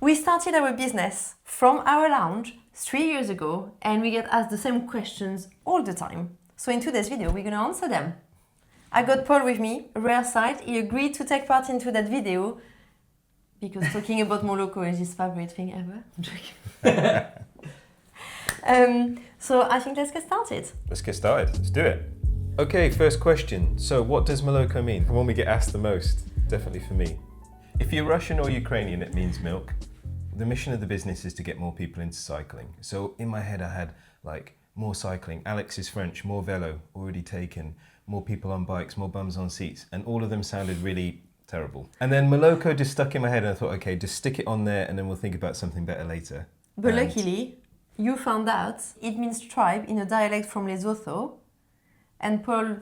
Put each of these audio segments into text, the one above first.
We started our business from our lounge 3 years ago, and we get asked the same questions all the time. So in today's video, we're gonna answer them. I got Paul with me, a rare sight. He agreed to take part into that video because talking about Moloko is his favorite thing ever. I'm joking. So I think let's get started. Let's get started. Let's do it. Okay, first question. So what does Moloko mean? The one we get asked the most, definitely for me. If you're Russian or Ukrainian, it means milk. The mission of the business is to get more people into cycling. So in my head, I had like more cycling. Alex is French, more velo, already taken. More people on bikes, more bums on seats. And all of them sounded really terrible. And then Moloko just stuck in my head and I thought, okay, just stick it on there and then we'll think about something better later. But luckily, you found out it means tribe in a dialect from Lesotho. And Paul,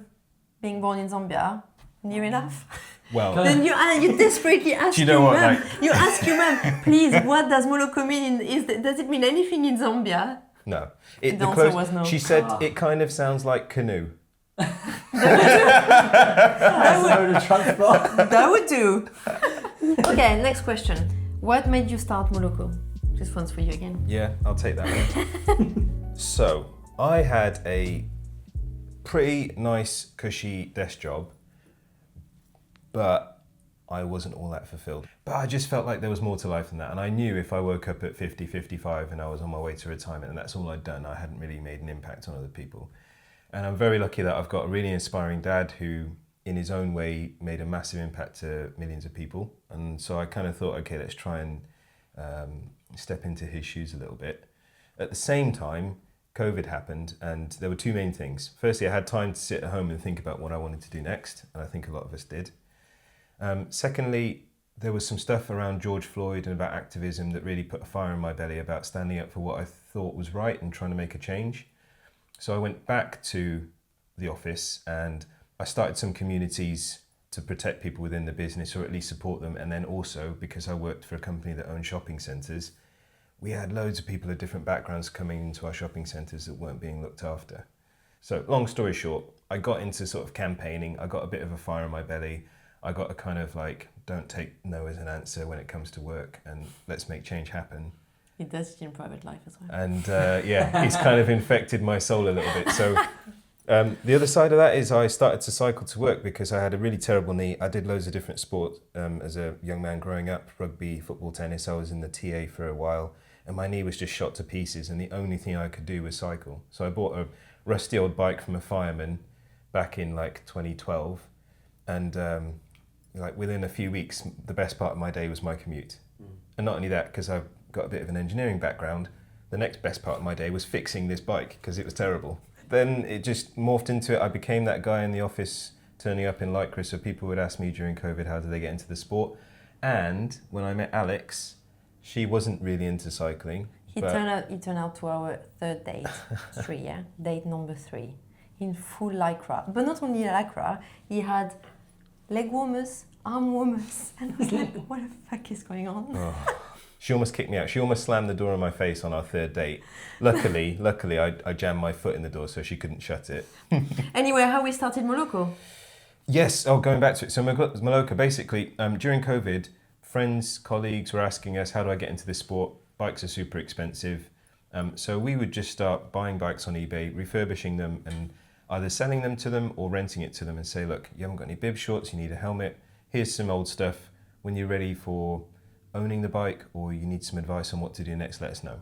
being born in Zambia, near enough. Well, then you desperately ask you know your what, mum. like- You ask your mum, please, what does Moloko mean? Does it mean anything in Zambia? no. The answer was no. She said it kind of sounds like canoe. That would do. Okay, next question. What made you start Moloko? This one's for you again. Yeah, I'll take that one. So, I had a pretty nice, cushy desk job, but I wasn't all that fulfilled. But I just felt like there was more to life than that. And I knew if I woke up at 50, 55 and I was on my way to retirement and that's all I'd done, I hadn't really made an impact on other people. And I'm very lucky that I've got a really inspiring dad who, in his own way, made a massive impact to millions of people. And so I kind of thought, okay, let's try and step into his shoes a little bit. At the same time, COVID happened and there were two main things. Firstly, I had time to sit at home and think about what I wanted to do next, and I think a lot of us did. Secondly, there was some stuff around George Floyd and about activism that really put a fire in my belly about standing up for what I thought was right and trying to make a change. So I went back to the office and I started some communities to protect people within the business or at least support them. And then also, because I worked for a company that owned shopping centres, we had loads of people of different backgrounds coming into our shopping centres that weren't being looked after. So long story short, I got into sort of campaigning. I got a bit of a fire in my belly. I got a kind of like, don't take no as an answer when it comes to work and let's make change happen. It does it in private life as well. And yeah, it's kind of infected my soul a little bit. So the other side of that is I started to cycle to work because I had a really terrible knee. I did loads of different sports as a young man growing up, rugby, football, tennis. I was in the TA for a while and my knee was just shot to pieces and the only thing I could do was cycle. So I bought a rusty old bike from a fireman back in like 2012 and like within a few weeks, the best part of my day was my commute. And not only that, because I've got a bit of an engineering background, the next best part of my day was fixing this bike because it was terrible. Then it just morphed into it. I became that guy in the office turning up in Lycra, so people would ask me during COVID, how did they get into the sport? And when I met Alex, she wasn't really into cycling. He turned out to our third date, date number 3, in full Lycra. But not only Lycra, he had leg warmers, arm warmers, and I was like, what the fuck is going on? Oh. She almost kicked me out. She almost slammed the door in my face on our third date. Luckily, I jammed my foot in the door so she couldn't shut it. Anyway, how we started Moloko? Yes, going back to it. So Moloko, basically, during COVID, friends, colleagues were asking us, how do I get into this sport? Bikes are super expensive. So we would just start buying bikes on eBay, refurbishing them, and either selling them to them or renting it to them and say, look, you haven't got any bib shorts, you need a helmet, here's some old stuff. When you're ready for owning the bike or you need some advice on what to do next, let us know.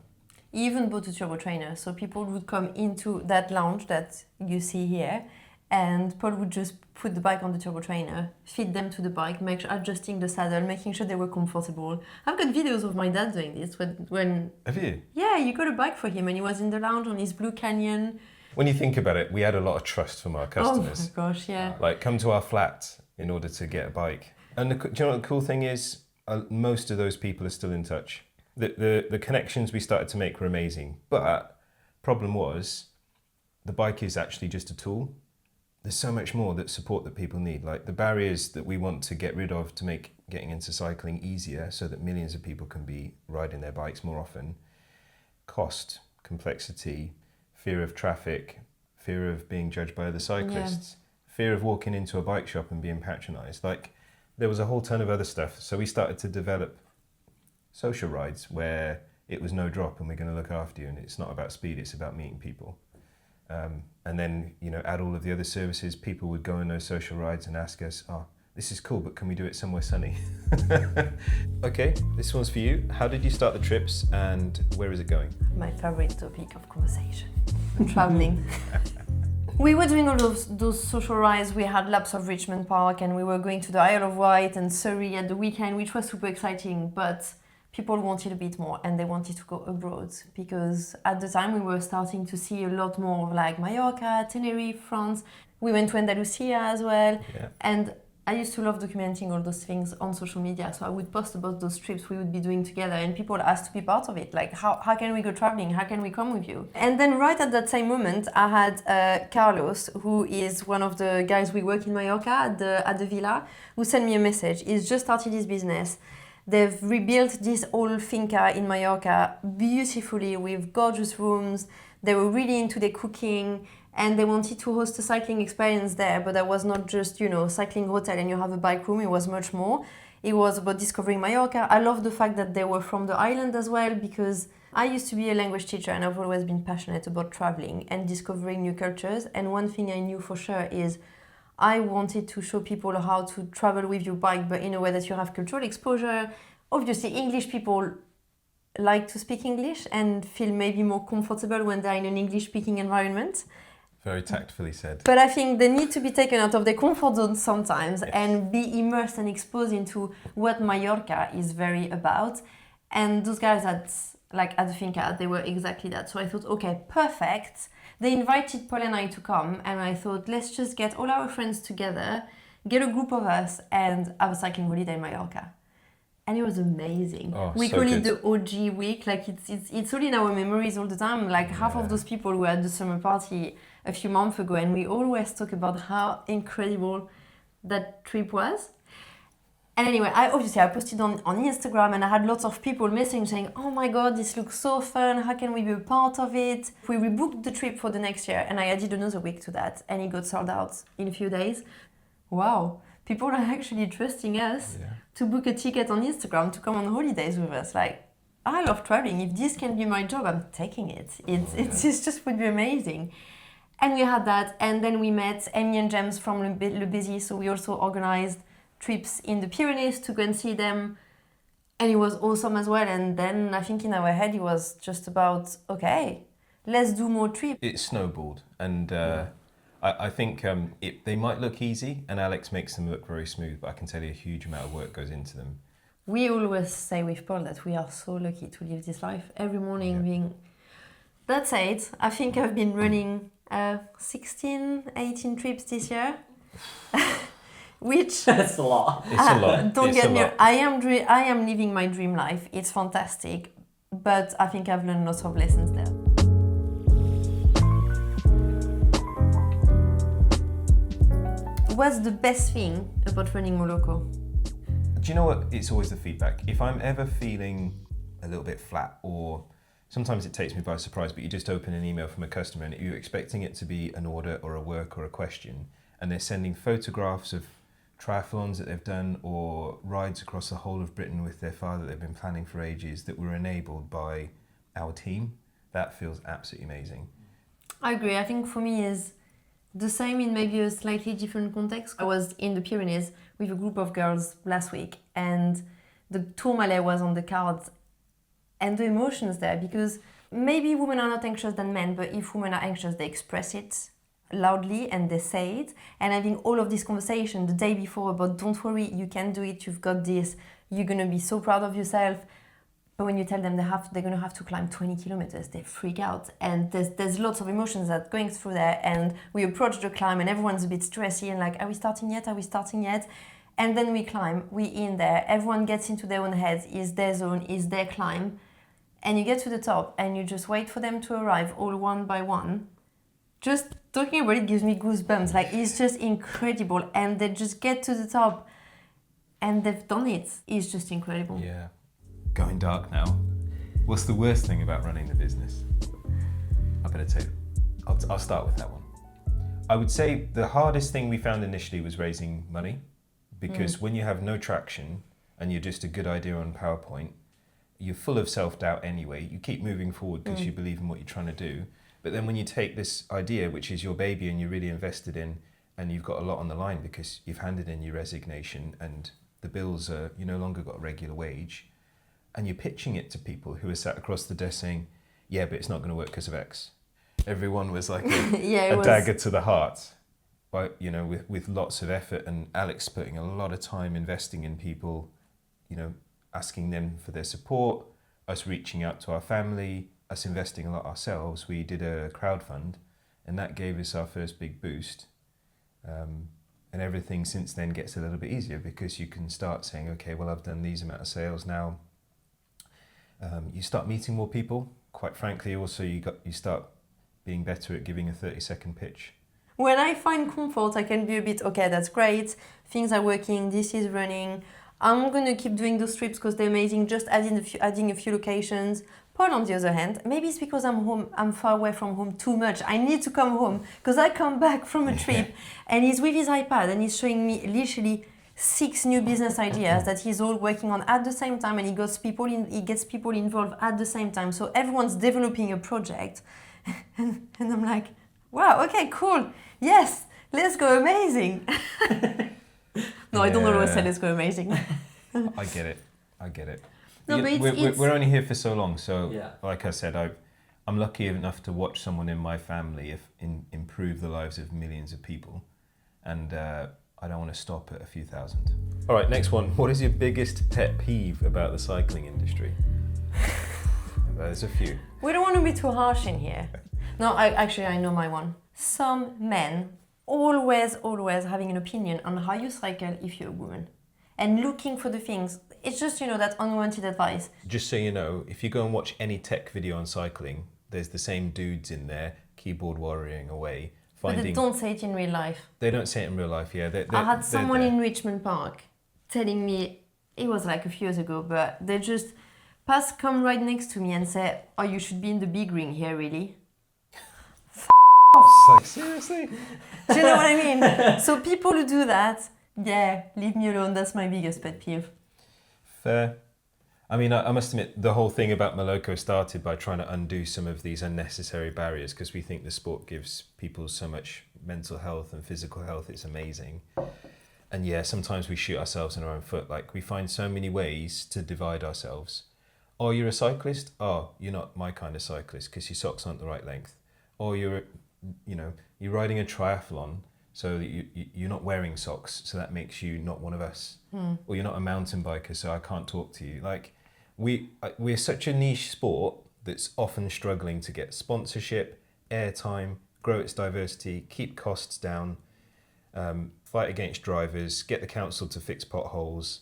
He even bought a turbo trainer, so people would come into that lounge that you see here and Paul would just put the bike on the turbo trainer, feed them to the bike, adjusting the saddle, making sure they were comfortable. I've got videos of my dad doing this when Have you? Yeah, you got a bike for him and he was in the lounge on his Blue Canyon. When you think about it, we had a lot of trust from our customers. Oh my gosh, yeah. Like, come to our flat in order to get a bike. And do you know what the cool thing is? Most of those people are still in touch. The connections we started to make were amazing. But problem was, the bike is actually just a tool. There's so much more that support that people need. Like the barriers that we want to get rid of to make getting into cycling easier so that millions of people can be riding their bikes more often. Cost, complexity, fear of traffic, fear of being judged by other cyclists, fear of walking into a bike shop and being patronised. Like there was a whole ton of other stuff. So we started to develop social rides where it was no drop and we're going to look after you, and it's not about speed, it's about meeting people. And then, add all of the other services. People would go on those social rides and ask us, oh, this is cool, but can we do it somewhere sunny? Okay, this one's for you. How did you start the trips and where is it going? My favorite topic of conversation, traveling. We were doing all those social rides. We had laps of Richmond Park and we were going to the Isle of Wight and Surrey at the weekend, which was super exciting, but people wanted a bit more and they wanted to go abroad because at the time we were starting to see a lot more of like Mallorca, Tenerife, France. We went to Andalusia as well. Yeah. And I used to love documenting all those things on social media, so I would post about those trips we would be doing together and people asked to be part of it, like how can we go traveling, how can we come with you? And then right at that same moment I had Carlos, who is one of the guys we work in Mallorca at the villa, who sent me a message. He's just started his business. They've rebuilt this old finca in Mallorca beautifully with gorgeous rooms. They were really into their cooking and they wanted to host a cycling experience there, but that was not just, cycling hotel and you have a bike room. It was much more. It was about discovering Mallorca. I love the fact that they were from the island as well, because I used to be a language teacher and I've always been passionate about traveling and discovering new cultures. And one thing I knew for sure is I wanted to show people how to travel with your bike, but in a way that you have cultural exposure. Obviously, English people like to speak English and feel maybe more comfortable when they're in an English-speaking environment. Very tactfully said. But I think they need to be taken out of their comfort zone sometimes, yes, and be immersed and exposed into what Mallorca is very about. And those guys at the Finca, they were exactly that. So I thought, okay, perfect. They invited Paul and I to come, and I thought, let's just get all our friends together, get a group of us, and have a cycling holiday in Mallorca. And it was amazing. Oh, we so call good. it the OG week. Like it's all in our memories all the time. Like half of those people were at the summer party a few months ago, and we always talk about how incredible that trip was. And anyway, I posted on Instagram, and I had lots of people messaging saying, oh my God, this looks so fun. How can we be a part of it? We rebooked the trip for the next year, and I added another week to that, and it got sold out in a few days. Wow. People are actually trusting us to book a ticket on Instagram to come on holidays with us. Like, I love traveling. If this can be my job, I'm taking it. It just would be amazing. And we had that. And then we met Amy and James from Le Béziers. So we also organized trips in the Pyrenees to go and see them. And it was awesome as well. And then I think in our head, it was just about, okay, let's do more trips. It snowballed. And I think they might look easy, and Alex makes them look very smooth, but I can tell you a huge amount of work goes into them. We always say with Paul that we are so lucky to live this life. Every morning being... That said, I think I've been running 16, 18 trips this year. Which... That's a lot. It's a lot. Don't get me wrong. I am living my dream life. It's fantastic. But I think I've learned lots of lessons there. What's the best thing about running Moloko? Do you know what? It's always the feedback. If I'm ever feeling a little bit flat, or sometimes it takes me by surprise, but you just open an email from a customer and you're expecting it to be an order or a work or a question, and they're sending photographs of triathlons that they've done or rides across the whole of Britain with their father that they've been planning for ages that were enabled by our team. That feels absolutely amazing. I agree. I think for me is the same in maybe a slightly different context. I was in the Pyrenees with a group of girls last week, and the Tourmalet was on the cards, and the emotions there, because maybe women are not anxious than men, but if women are anxious, they express it loudly and they say it. And having all of this conversation the day before about don't worry, you can do it, you've got this, you're gonna be so proud of yourself. But when you tell them they're gonna have to climb 20 kilometers, they freak out. And there's lots of emotions that are going through there. And we approach the climb and everyone's a bit stressy and like, are we starting yet? Are we starting yet? And then we climb, we in there, everyone gets into their own heads, is their zone, is their climb. And you get to the top and you just wait for them to arrive all one by one. Just talking about it gives me goosebumps. Like, it's just incredible. And they just get to the top and they've done it. It's just incredible. Yeah. Going dark now. What's the worst thing about running the business? I better tell you. I'll start with that one. I would say the hardest thing we found initially was raising money, because when you have no traction and you're just a good idea on PowerPoint, you're full of self-doubt anyway. You keep moving forward because you believe in what you're trying to do. But then when you take this idea, which is your baby and you're really invested in, and you've got a lot on the line because you've handed in your resignation and the bills are, you no longer got a regular wage, and you're pitching it to people who are sat across the desk saying, yeah, but it's not going to work because of X. Everyone was like a dagger to the heart, but with lots of effort, and Alex putting a lot of time investing in people, asking them for their support, us reaching out to our family, us investing a lot ourselves. We did a crowdfund, and that gave us our first big boost. And everything since then gets a little bit easier because you can start saying, okay, well, I've done these amount of sales now. You start meeting more people. Quite frankly, also you start being better at giving a 30-second pitch. When I find comfort, I can be a bit, okay, that's great. Things are working. This is running. I'm going to keep doing those trips because they're amazing. Just adding a few locations. Paul, on the other hand, maybe it's because I'm far away from home too much. I need to come home because I come back from a trip and he's with his iPad and he's showing me literally 6 new business ideas that he's all working on at the same time, and he gets people involved at the same time. So everyone's developing a project, and I'm like, wow, okay, cool, yes, let's go amazing. No, I don't always say let's go amazing. I get it. No, but we're only here for so long, so Yeah. like I said, I'm lucky enough to watch someone in my family improve the lives of millions of people, and I don't want to stop at a few thousand. All right, next one. What is your biggest pet peeve about the cycling industry? There's a few. We don't want to be too harsh in here. No, I know my one. Some men always having an opinion on how you cycle if you're a woman, and looking for the things. It's just, that unwanted advice. Just so you know, if you go and watch any tech video on cycling, there's the same dudes in there, keyboard warrioring away. But they don't say it in real life. They don't say it in real life, yeah. I had someone in Richmond Park telling me, it was like a few years ago, but they just come right next to me and say, oh, you should be in the big ring here, really? It's like, seriously? Do you know what I mean? So people who do that, yeah, leave me alone. That's my biggest pet peeve. Fair. I mean, I must admit, the whole thing about Moloko started by trying to undo some of these unnecessary barriers because we think the sport gives people so much mental health and physical health. It's amazing. And yeah, sometimes we shoot ourselves in our own foot. Like, we find so many ways to divide ourselves. Oh, you're a cyclist? Oh, you're not my kind of cyclist because your socks aren't the right length. Or you're riding a triathlon, so that you're not wearing socks, so that makes you not one of us. Or you're not a mountain biker, so I can't talk to you. Like, we're such a niche sport that's often struggling to get sponsorship, airtime, grow its diversity, keep costs down, fight against drivers, get the council to fix potholes,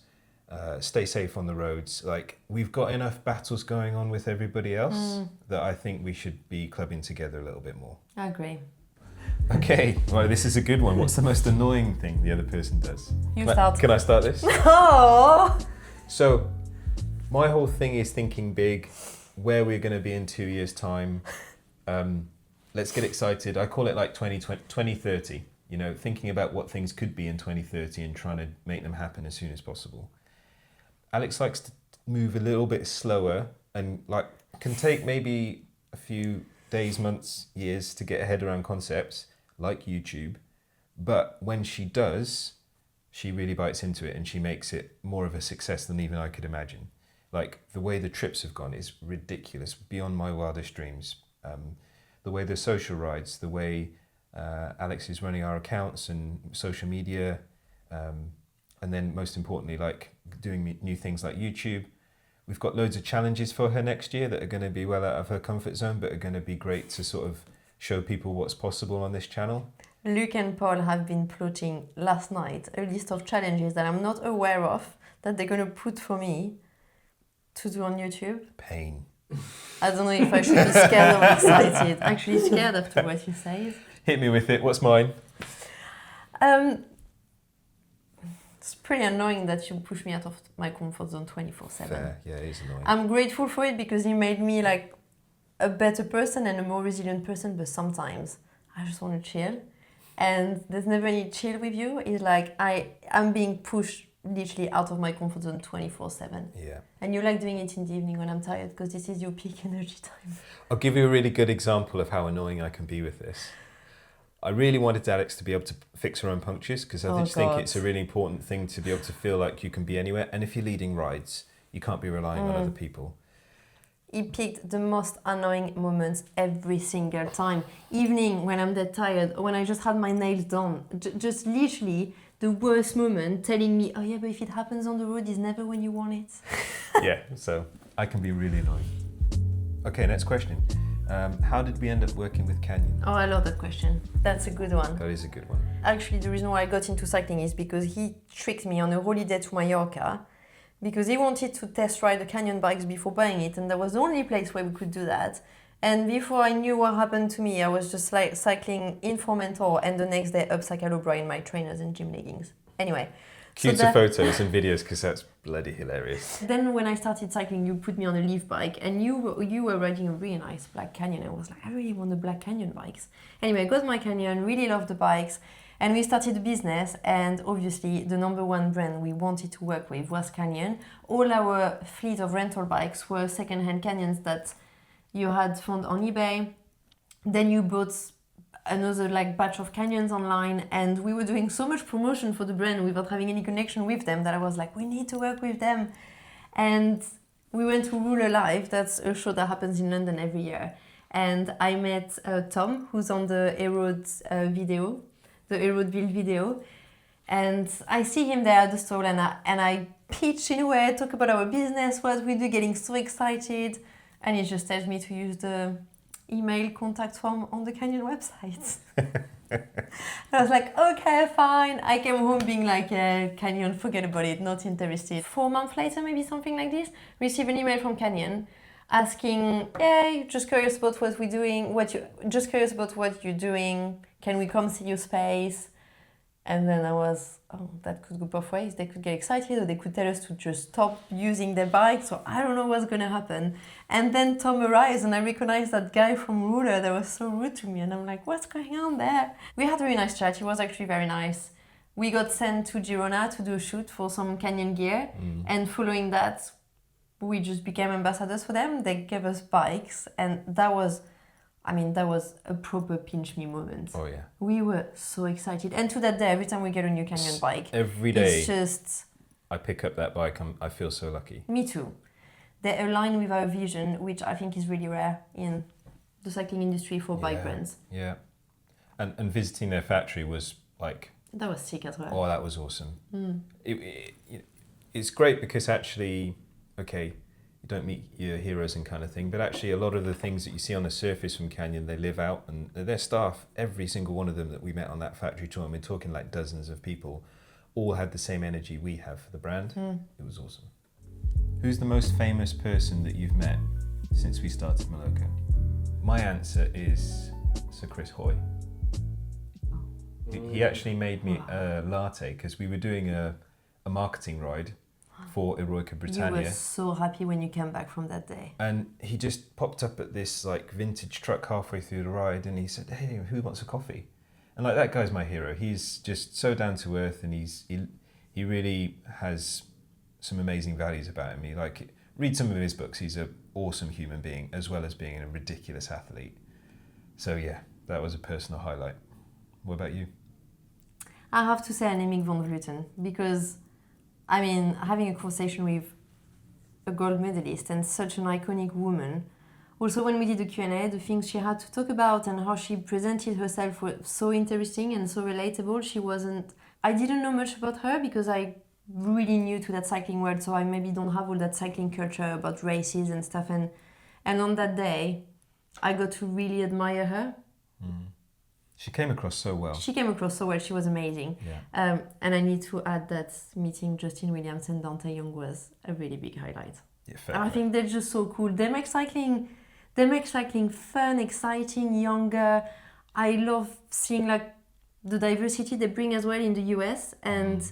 stay safe on the roads. Like, we've got enough battles going on with everybody else that I think we should be clubbing together a little bit more. I agree. Okay, right, this is a good one. What's the most annoying thing the other person does? Can I start this? Oh! So, my whole thing is thinking big, where we're going to be in 2 years' time. Let's get excited. I call it like 2030, thinking about what things could be in 2030 and trying to make them happen as soon as possible. Alex likes to move a little bit slower and can take maybe a few days, months, years to get her head around concepts like YouTube. But when she does, she really bites into it and she makes it more of a success than even I could imagine. Like, the way the trips have gone is ridiculous, beyond my wildest dreams. The way the social rides, the way Alex is running our accounts and social media, and then most importantly, doing new things like YouTube. We've got loads of challenges for her next year that are going to be well out of her comfort zone, but are going to be great to sort of show people what's possible on this channel. Luke and Paul have been plotting last night a list of challenges that I'm not aware of that they're going to put for me to do on YouTube. Pain. I don't know if I should be scared or excited. Actually scared after what you said. Hit me with it. What's mine? It's pretty annoying that you push me out of my comfort zone 24/7. Fair. Yeah, it is annoying. I'm grateful for it because it made me like a better person and a more resilient person, but sometimes I just want to chill. And there's never any chill with you. It's like I'm being pushed literally out of my comfort zone 24/7. Yeah. And you like doing it in the evening when I'm tired because this is your peak energy time. I'll give you a really good example of how annoying I can be with this. I really wanted Alex to be able to fix her own punctures because I just think it's a really important thing to be able to feel like you can be anywhere. And if you're leading rides, you can't be relying on other people. He picked the most annoying moments every single time. Evening when I'm dead tired, or when I just had my nails done. Just literally the worst moment, telling me, oh yeah, but if it happens on the road, it's never when you want it. Yeah, so I can be really annoying. Okay, next question. How did we end up working with Canyon? Oh, I love that question. That's a good one. That is a good one. Actually, the reason why I got into cycling is because he tricked me on a holiday to Mallorca, because he wanted to test ride the Canyon bikes before buying it, and that was the only place where we could do that. And before I knew what happened to me, I was just like cycling in Formentor, and the next day up Sacalobra in my trainers and gym leggings. Anyway. Cute photos and videos because that's bloody hilarious. Then when I started cycling, you put me on a leaf bike, and you were riding a really nice black Canyon. I was like, I really want the black Canyon bikes. Anyway, I got my Canyon, really loved the bikes, and we started a business. And obviously, the number one brand we wanted to work with was Canyon. All our fleet of rental bikes were second-hand Canyons that you had found on eBay. Then you bought another like batch of Canyons online, and we were doing so much promotion for the brand without having any connection with them that I was like, we need to work with them. And we went to Thule Live. That's a show that happens in London every year, and I met Tom, who's on the A-Road video, the A-Road build video, and I see him there at the stall, and I pitch in a way, talk about our business, what we do, getting so excited, and he just tells me to use the email contact form on the Canyon website. I was like, okay, fine. I came home being like, yeah, Canyon, forget about it, not interested. 4 months later, maybe something like this, received an email from Canyon asking, yeah, just curious about what we're doing, just curious about what you're doing, can we come see your space? And then I was, oh, that could go both ways. They could get excited, or they could tell us to just stop using their bike. So I don't know what's going to happen. And then Tom arrives, and I recognized that guy from Ruler that was so rude to me. And I'm like, what's going on there? We had a really nice chat. He was actually very nice. We got sent to Girona to do a shoot for some Canyon gear. And following that, we just became ambassadors for them. They gave us bikes. And that was a proper pinch me moment. Oh yeah. We were so excited. And to that day, every time we get a new Canyon bike, every day it's just... I pick up that bike, I feel so lucky. Me too. They align with our vision, which I think is really rare in the cycling industry for bike brands. Yeah. And visiting their factory was like... That was sick as well. Oh, that was awesome. It's great because actually, okay, you don't meet your heroes and kind of thing, but actually a lot of the things that you see on the surface from Canyon, they live out, and their staff, every single one of them that we met on that factory tour, and we're talking like dozens of people, all had the same energy we have for the brand. It was awesome. Who's the most famous person that you've met since we started Moloko? My answer is Sir Chris Hoy. He actually made me a latte because we were doing a marketing ride for Eroica Britannia. You were so happy when you came back from that day. And he just popped up at this like vintage truck halfway through the ride, and he said, hey, who wants a coffee? And like, that guy's my hero. He's just so down to earth, and he really has some amazing values about him. Like, read some of his books. He's an awesome human being as well as being a ridiculous athlete. So yeah, that was a personal highlight. What about you? I have to say Annemiek van Vleuten, because I mean, having a conversation with a gold medalist and such an iconic woman. Also, when we did the Q&A, the things she had to talk about and how she presented herself were so interesting and so relatable. I didn't know much about her because I really new to that cycling world, so I maybe don't have all that cycling culture about races and stuff. And on that day, I got to really admire her. She came across so well. She was amazing. Yeah. And I need to add that meeting Justin Williams and Dante Young was a really big highlight. Yeah, I think they're just so cool. They make cycling fun, exciting, younger. I love seeing like the diversity they bring as well in the US, and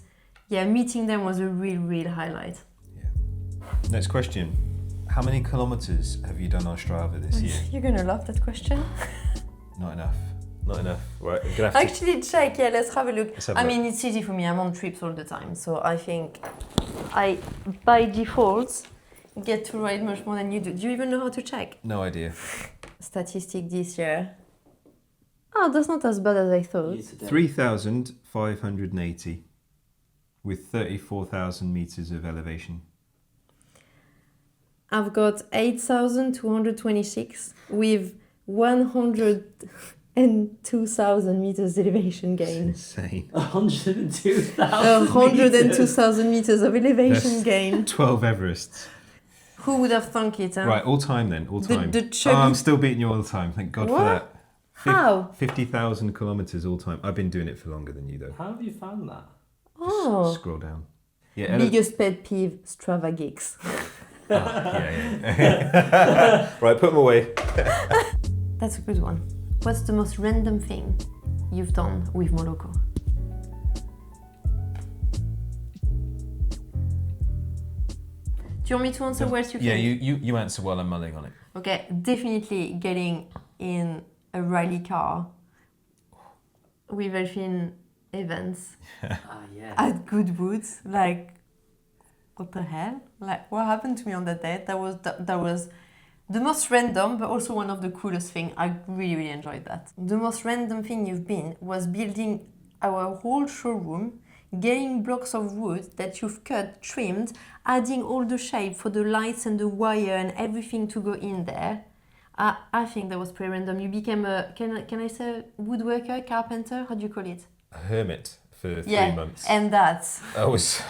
meeting them was a real highlight. Yeah. Next question. How many kilometers have you done on Strava this year? You're gonna love that question. Not enough. Right, I'm gonna have Actually, check. Yeah, let's have a look. Let's have a look. Mean, it's easy for me. I'm on trips all the time, so I think I, by default, get to ride much more than you do. Do you even know how to check? No idea. Statistic this year. Oh, that's not as bad as I thought. 3,580 with 34,000 meters of elevation. I've got 8,226 with 102,000 meters elevation gain. Insane. 102,000 102,000 meters of elevation That's gain. 12 Everests. Who would have thunk it, huh? Right, all time then, all time. I'm still beating you all the time, thank God What? for that. How? 50,000 kilometers all time. I've been doing it for longer than you though. How have you found that? Oh. Scroll down. Yeah, Biggest pet peeve, Strava geeks. yeah. Right, put them away. That's a good one. What's the most random thing you've done with Moloko? Do you want me to answer worst you Yeah, think? you answer while I'm mulling on it. Okay, definitely getting in a rally car with Elfin Evans Yeah. at Goodwood. Like, what the hell? Like, what happened to me on that day? That was the most random, but also one of the coolest things. I really, really enjoyed that. The most random thing you've been was building our whole showroom, getting blocks of wood that you've cut, trimmed, adding all the shape for the lights and the wire and everything to go in there. I think that was pretty random. You became a, can I say woodworker, carpenter? How do you call it? A hermit for 3 months. And that's... I was, just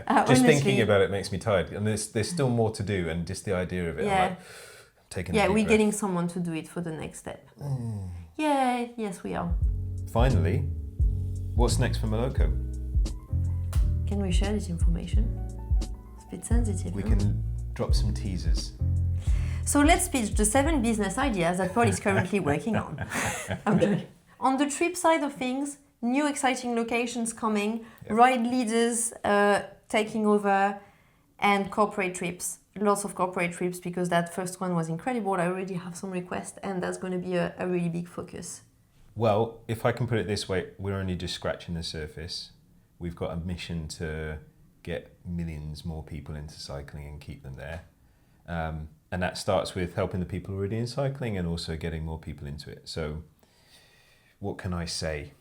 honestly, thinking about it makes me tired. And there's still more to do, and just the idea of it, I'm like, taking a deep we're breath. getting someone to do it for the next step. Yeah, yes we are. Finally, what's next for Moloko? Can we share this information? It's a bit sensitive. We no? can drop some teasers. So let's pitch the 7 business ideas that Paul is currently working on. I'm joking. On the trip side of things, new exciting locations coming, ride leaders taking over, and corporate trips. Lots of corporate trips because that first one was incredible. I already have some requests and that's going to be a really big focus. Well, if I can put it this way, we're only just scratching the surface. We've got a mission to get millions more people into cycling and keep them there. And that starts with helping the people already in cycling and also getting more people into it. So what can I say?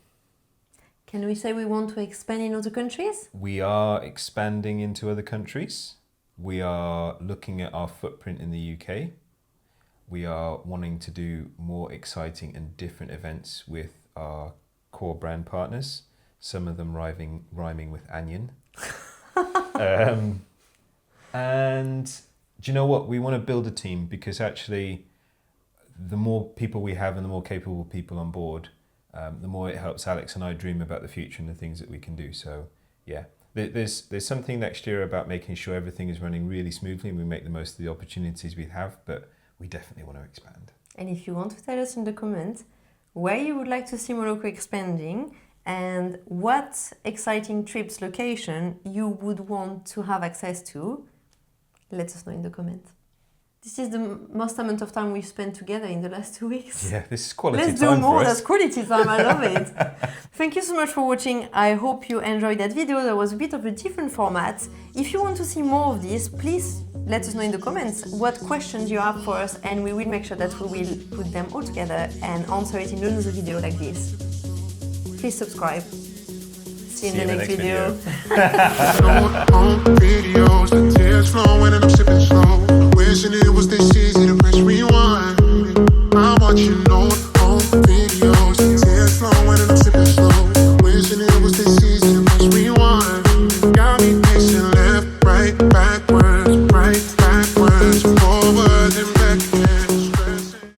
Can we say we want to expand in other countries? We are expanding into other countries. We are looking at our footprint in the UK. We are wanting to do more exciting and different events with our core brand partners, some of them rhyming with Onion. And do you know what? We want to build a team because actually the more people we have and the more capable people on board, the more it helps Alex and I dream about the future and the things that we can do. So yeah, there's something next year about making sure everything is running really smoothly and we make the most of the opportunities we have, but we definitely want to expand. And if you want to tell us in the comments where you would like to see Moloko expanding and what exciting trips location you would want to have access to, let us know in the comments. This is the most amount of time we've spent together in the last 2 weeks. Yeah, this is quality Let's time do more. for us. That's quality time. I love it. Thank you so much for watching. I hope you enjoyed that video. That was a bit of a different format. If you want to see more of this, please let us know in the comments what questions you have for us and we will make sure that we will put them all together and answer it in another video like this. Please subscribe. See you in the next video. On videos, the tears flowing and I'm sipping slow. Wishing it was this easy to